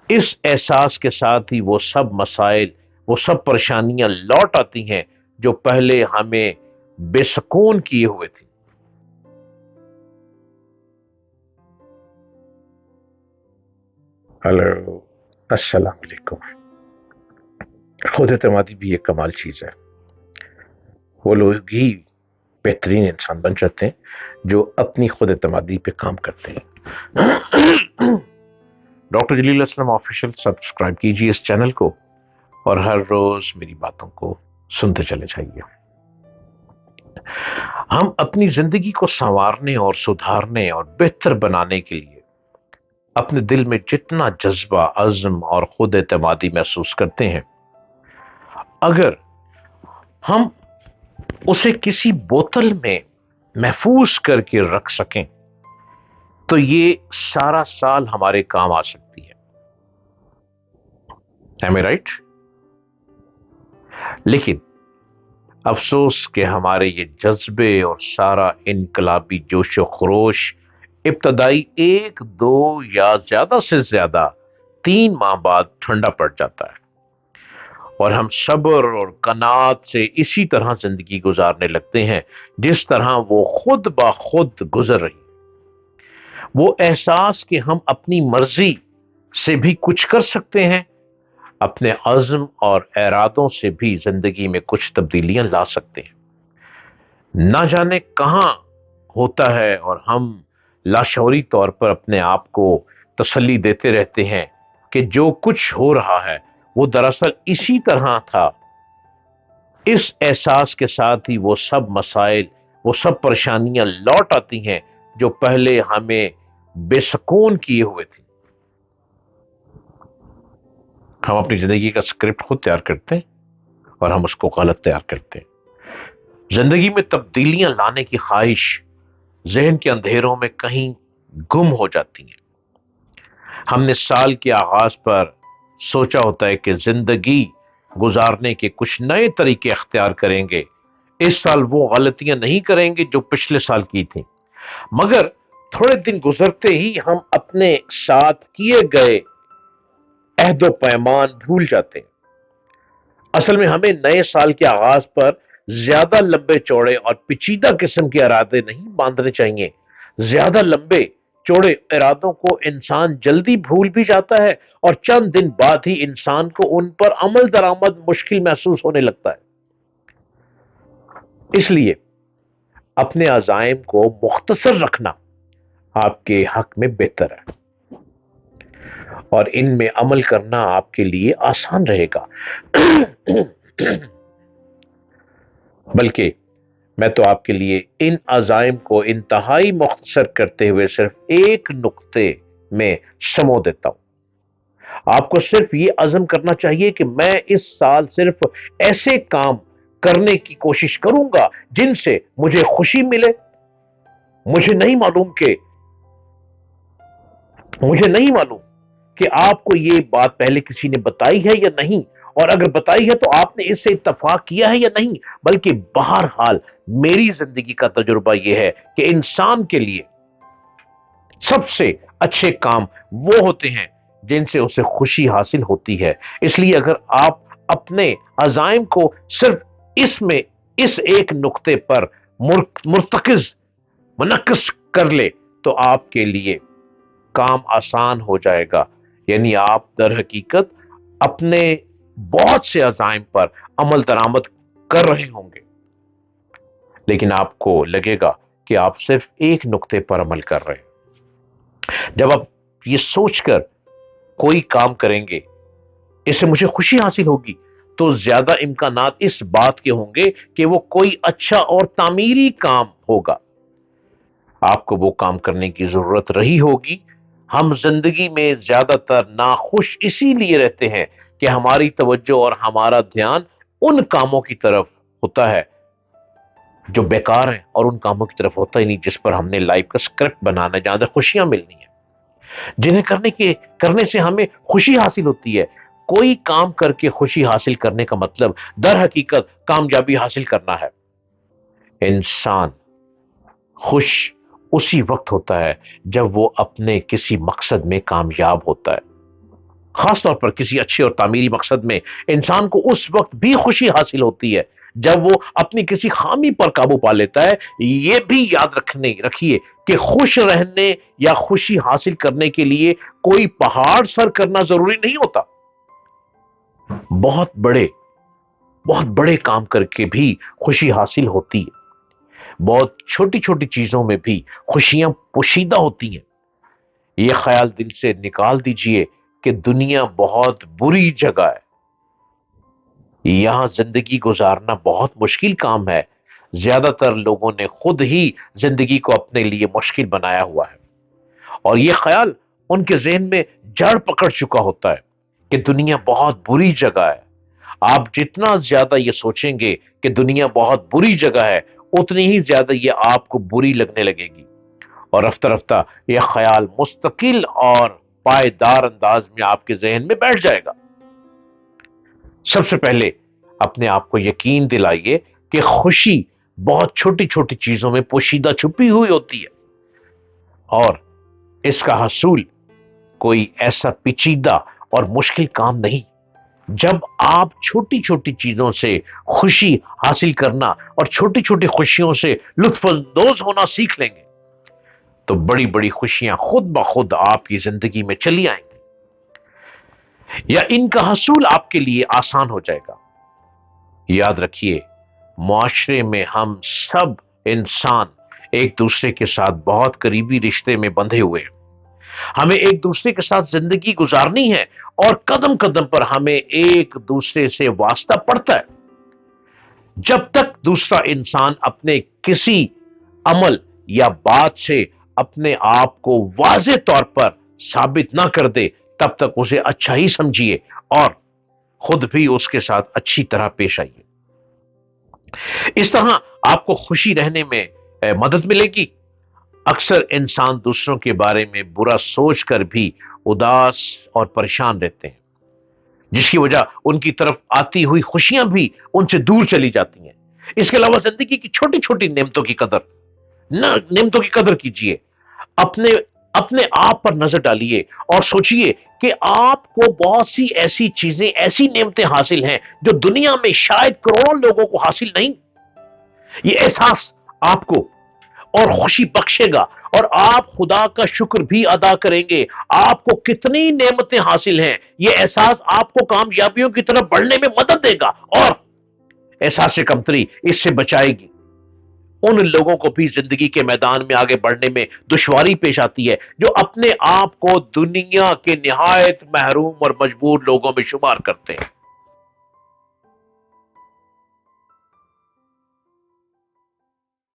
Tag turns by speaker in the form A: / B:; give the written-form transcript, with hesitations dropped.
A: اس احساس کے ساتھ ہی وہ سب مسائل، وہ سب پریشانیاں لوٹ آتی ہیں جو پہلے ہمیں بے سکون کیے ہوئے تھی۔ ہلو، السلام علیکم۔ خود اعتمادی بھی ایک کمال چیز ہے۔ وہ لوگ ہی بہترین انسان بن جاتے ہیں جو اپنی خود اعتمادی پہ کام کرتے ہیں۔ ڈاکٹر جلیل اسلم آفیشیل سبسکرائب کیجیے اس چینل کو اور ہر روز میری باتوں کو سنتے چلے جائیے۔ ہم اپنی زندگی کو سنوارنے اور سدھارنے اور بہتر بنانے کے لیے اپنے دل میں جتنا جذبہ، عزم اور خود اعتمادی محسوس کرتے ہیں، اگر ہم اسے کسی بوتل میں محفوظ کر کے رکھ سکیں تو یہ سارا سال ہمارے کام آ سکتی ہے۔ Am I right؟ لیکن افسوس کہ ہمارے یہ جذبے اور سارا انقلابی جوش و خروش ابتدائی 1 2 یا زیادہ سے زیادہ 3 ماہ بعد ٹھنڈا پڑ جاتا ہے، اور ہم صبر اور قناعت سے اسی طرح زندگی گزارنے لگتے ہیں جس طرح وہ خود بخود گزر رہی۔ وہ احساس کہ ہم اپنی مرضی سے بھی کچھ کر سکتے ہیں، اپنے عزم اور ارادوں سے بھی زندگی میں کچھ تبدیلیاں لا سکتے ہیں، نہ جانے کہاں ہوتا ہے، اور ہم لاشعوری طور پر اپنے آپ کو تسلی دیتے رہتے ہیں کہ جو کچھ ہو رہا ہے وہ دراصل اسی طرح تھا۔ اس احساس کے ساتھ ہی وہ سب مسائل، وہ سب پریشانیاں لوٹ آتی ہیں جو پہلے ہمیں بے سکون کیے ہوئے تھی۔ ہم اپنی زندگی کا اسکرپٹ خود تیار کرتے ہیں اور ہم اس کو غلط تیار کرتے ہیں۔ زندگی میں تبدیلیاں لانے کی خواہش ذہن کے اندھیروں میں کہیں گم ہو جاتی ہیں۔ ہم نے سال کے آغاز پر سوچا ہوتا ہے کہ زندگی گزارنے کے کچھ نئے طریقے اختیار کریں گے، اس سال وہ غلطیاں نہیں کریں گے جو پچھلے سال کی تھیں، مگر تھوڑے دن گزرتے ہی ہم اپنے ساتھ کیے گئے عہد و پیمان بھول جاتے ہیں۔ اصل میں ہمیں نئے سال کے آغاز پر زیادہ لمبے چوڑے اور پیچیدہ قسم کے ارادے نہیں باندھنے چاہیے۔ زیادہ لمبے چوڑے ارادوں کو انسان جلدی بھول بھی جاتا ہے، اور چند دن بعد ہی انسان کو ان پر عمل درآمد مشکل محسوس ہونے لگتا ہے۔ اس لیے اپنے عزائم کو مختصر رکھنا آپ کے حق میں بہتر ہے، اور ان میں عمل کرنا آپ کے لیے آسان رہے گا۔ بلکہ میں تو آپ کے لیے ان عزائم کو انتہائی مختصر کرتے ہوئے صرف ایک نقطے میں سمو دیتا ہوں۔ آپ کو صرف یہ عزم کرنا چاہیے کہ میں اس سال صرف ایسے کام کرنے کی کوشش کروں گا جن سے مجھے خوشی ملے۔ مجھے نہیں معلوم کہ آپ کو یہ بات پہلے کسی نے بتائی ہے یا نہیں، اور اگر بتائی ہے تو آپ نے اس سے اتفاق کیا ہے یا نہیں، بلکہ بہرحال میری زندگی کا تجربہ یہ ہے کہ انسان کے لیے سب سے اچھے کام وہ ہوتے ہیں جن سے اسے خوشی حاصل ہوتی ہے۔ اس لیے اگر آپ اپنے عزائم کو صرف اس ایک نقطے پر منعکس کر لے تو آپ کے لیے کام آسان ہو جائے گا، یعنی آپ در حقیقت اپنے بہت سے عزائم پر عمل درآمد کر رہے ہوں گے، لیکن آپ کو لگے گا کہ آپ صرف ایک نقطے پر عمل کر رہے ہیں۔ جب آپ یہ سوچ کر کوئی کام کریں گے اس سے مجھے خوشی حاصل ہوگی، تو زیادہ امکانات اس بات کے ہوں گے کہ وہ کوئی اچھا اور تعمیری کام ہوگا۔ آپ کو وہ کام کرنے کی ضرورت رہی ہوگی۔ ہم زندگی میں زیادہ تر ناخوش اسی لیے رہتے ہیں کہ ہماری توجہ اور ہمارا دھیان ان کاموں کی طرف ہوتا ہے جو بیکار ہیں، اور ان کاموں کی طرف ہوتا ہی نہیں جس پر ہم نے لائف کا اسکرپٹ بنانا ہے، جہاں سے خوشیاں ملنی ہیں، جنہیں کرنے سے ہمیں خوشی حاصل ہوتی ہے۔ کوئی کام کر کے خوشی حاصل کرنے کا مطلب در حقیقت کامیابی حاصل کرنا ہے۔ انسان خوش اسی وقت ہوتا ہے جب وہ اپنے کسی مقصد میں کامیاب ہوتا ہے، خاص طور پر کسی اچھے اور تعمیری مقصد میں انسان کو اس وقت بھی خوشی حاصل ہوتی ہے جب وہ اپنی کسی خامی پر قابو پا لیتا ہے. یہ بھی یاد رکھیے کہ خوش رہنے یا خوشی حاصل کرنے کے لیے کوئی پہاڑ سر کرنا ضروری نہیں ہوتا. بہت بڑے بہت بڑے کام کر کے بھی خوشی حاصل ہوتی ہے. بہت چھوٹی چھوٹی چیزوں میں بھی خوشیاں پوشیدہ ہوتی ہیں. یہ خیال دل سے نکال دیجئے کہ دنیا بہت بری جگہ ہے. یہاں زندگی گزارنا بہت مشکل کام ہے. زیادہ تر لوگوں نے خود ہی زندگی کو اپنے لیے مشکل بنایا ہوا ہے، اور یہ خیال ان کے ذہن میں جڑ پکڑ چکا ہوتا ہے کہ دنیا بہت بری جگہ ہے. آپ جتنا زیادہ یہ سوچیں گے کہ دنیا بہت بری جگہ ہے، اتنی ہی زیادہ یہ آپ کو بری لگنے لگے گی، اور رفتہ رفتہ یہ خیال مستقل اور پائیدار انداز میں آپ کے ذہن میں بیٹھ جائے گا. سب سے پہلے اپنے آپ کو یقین دلائیے کہ خوشی بہت چھوٹی چھوٹی چیزوں میں پوشیدہ چھپی ہوئی ہوتی ہے، اور اس کا حصول کوئی ایسا پیچیدہ اور مشکل کام نہیں. جب آپ چھوٹی چھوٹی چیزوں سے خوشی حاصل کرنا اور چھوٹی چھوٹی خوشیوں سے لطف اندوز ہونا سیکھ لیں گے تو بڑی بڑی خوشیاں خود بخود آپ کی زندگی میں چلی آئیں گی، یا ان کا حصول آپ کے لیے آسان ہو جائے گا. یاد رکھیے، معاشرے میں ہم سب انسان ایک دوسرے کے ساتھ بہت قریبی رشتے میں بندھے ہوئے ہیں. ہمیں ایک دوسرے کے ساتھ زندگی گزارنی ہے، اور قدم قدم پر ہمیں ایک دوسرے سے واسطہ پڑتا ہے. جب تک دوسرا انسان اپنے کسی عمل یا بات سے اپنے آپ کو واضح طور پر ثابت نہ کر دے، تب تک اسے اچھا ہی سمجھیے اور خود بھی اس کے ساتھ اچھی طرح پیش آئیے. اس طرح آپ کو خوشی رہنے میں مدد ملے گی. اکثر انسان دوسروں کے بارے میں برا سوچ کر بھی اداس اور پریشان رہتے ہیں، جس کی وجہ ان کی طرف آتی ہوئی خوشیاں بھی ان سے دور چلی جاتی ہیں. اس کے علاوہ زندگی کی چھوٹی چھوٹی نعمتوں کی قدر کیجیے. اپنے اپنے آپ پر نظر ڈالیے اور سوچئے کہ آپ کو بہت سی ایسی چیزیں، ایسی نعمتیں حاصل ہیں جو دنیا میں شاید کروڑوں لوگوں کو حاصل نہیں. یہ احساس آپ کو اور خوشی بخشے گا، اور آپ خدا کا شکر بھی ادا کریں گے. آپ کو کتنی نعمتیں حاصل ہیں، یہ احساس آپ کو کامیابیوں کی طرف بڑھنے میں مدد دے گا، اور احساس کمتری اس سے بچائے گی. ان لوگوں کو بھی زندگی کے میدان میں آگے بڑھنے میں دشواری پیش آتی ہے جو اپنے آپ کو دنیا کے نہایت محروم اور مجبور لوگوں میں شمار کرتے ہیں.